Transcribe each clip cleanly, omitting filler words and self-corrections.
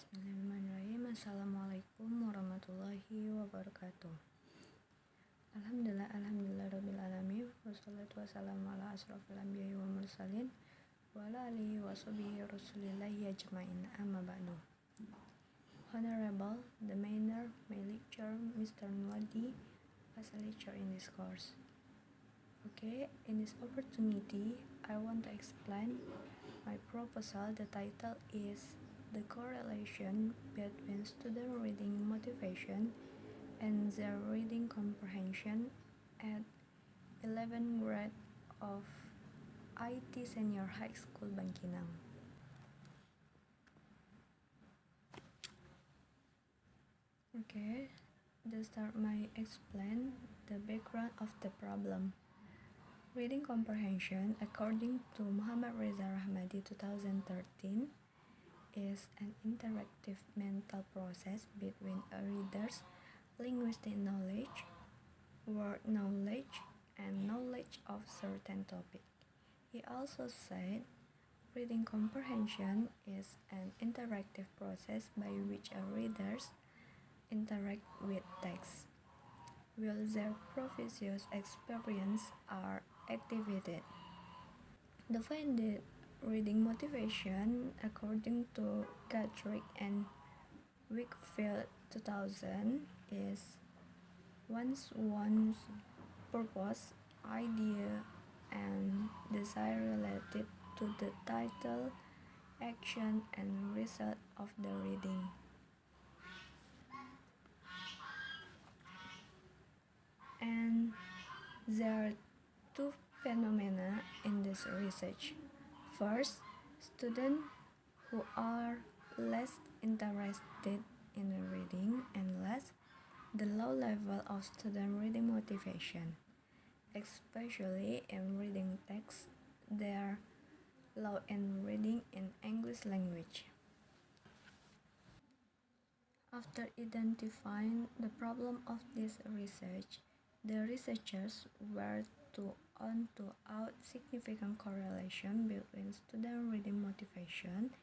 Bismillahirrahmanirrahim. Assalamualaikum warahmatullahi wabarakatuh. Alhamdulillah rabbil alamin. Wassalatu wassalamu ala asrofil anbiya'i wal mursalin wa ala alihi wa sahbihi rasulillahi ajma'in, amma ba'du. Honorable the manner my lecturer Mr. Nwadi as a lecturer in this course. Okay, in this opportunity I want to explain my proposal. The title is the correlation between student reading motivation and their reading comprehension at 11th grade of IT Senior High School Bangkinang. Okay, to start my explain the background of the problem. Reading comprehension, according to Muhammad Reza Rahmadi 2013, is an interactive mental process between a reader's linguistic knowledge, word knowledge, and knowledge of certain topic. He also said, reading comprehension is an interactive process by which a readers interact with text, while their previous experience are activated. Defined reading motivation, according to Gatrick and Wakefield 2000, is one's purpose, idea, and desire related to the title, action, and result of the reading. And there are two phenomena in this research. First, students who are less interested in reading, and less the low level of student reading motivation, especially in reading text. They are low in reading in English language. After identifying the problem of this research, the researchers were to out significant correlation between student reading motivation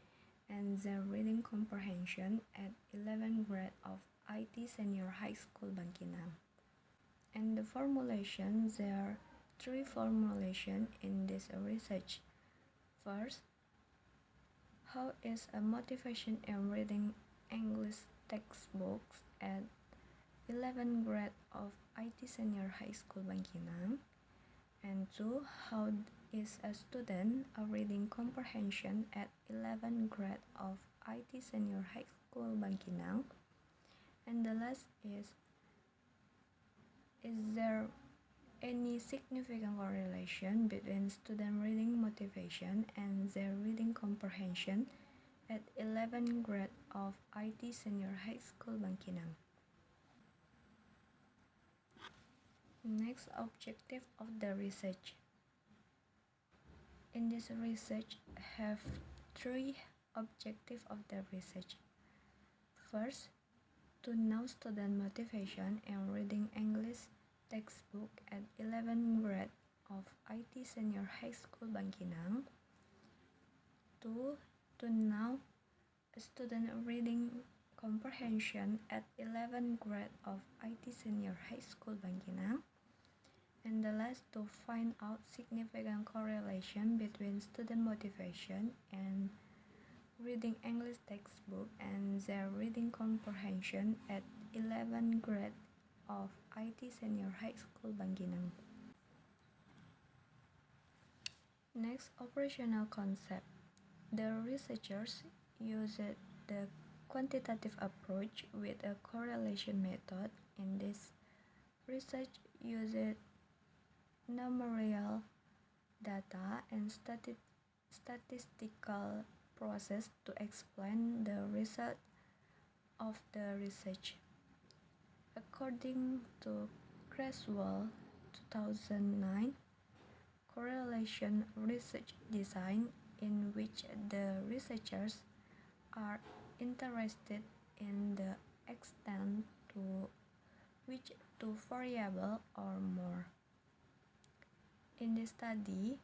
and their reading comprehension at 11th grade of IT Senior High School Bangkinang. And the formulation, there are three formulations in this research. First, how is a motivation in reading English textbooks at 11th grade of IT Senior High School Bangkinang? And two, how is a student reading comprehension at 11th grade of IT Senior High School Bangkinang? And the last is there any significant correlation between student reading motivation and their reading comprehension at 11th grade of IT Senior High School Bangkinang? Next objective of the research. In this research have three objectives of the research. First, to know student motivation in reading English textbook at 11th grade of IT Senior High School Bangkinang. Two, to know student reading comprehension at 11th grade of IT Senior High School Bangkinang. And the last, to find out significant correlation between student motivation and reading English textbook and their reading comprehension at 11th grade of IT Senior High School Bangkinang. Next, operational concept. The researchers used the quantitative approach with a correlation method. In this research used numerical data and statistical process to explain the result of the research. According to Creswell 2009, correlation research design, in which the researchers are interested in the extent to which two variables or more. In this study,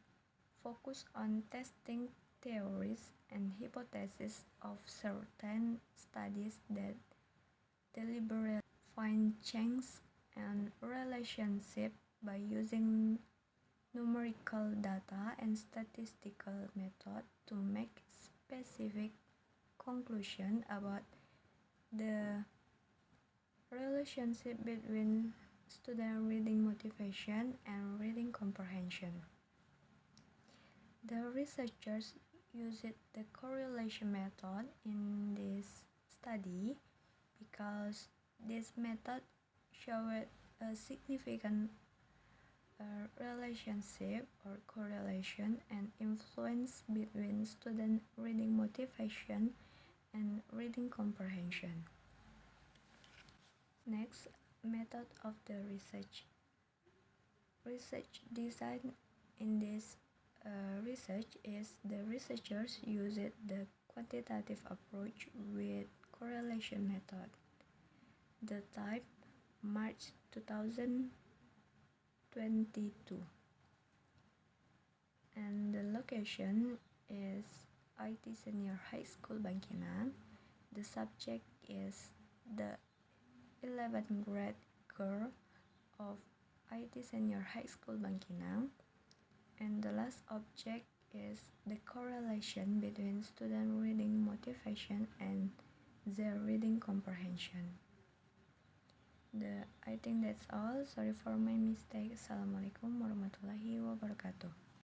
focus on testing theories and hypotheses of certain studies that deliberately find changes and relationships by using numerical data and statistical methods to make specific conclusions about the relationship between student reading motivation and reading comprehension. The researchers used the correlation method in this study because this method showed a significant relationship or correlation and influence between student reading motivation and reading comprehension. Next, method of the research. Research design in this research is the researchers used the quantitative approach with correlation method. The type March 2022 and the location is IT Senior High School Bangkinang. The subject is the 11th grade girl of IT Senior High School Bangkinang, and the last object is the correlation between student reading motivation and their reading comprehension. I think that's all. Sorry for my mistake. Assalamualaikum warahmatullahi wabarakatuh.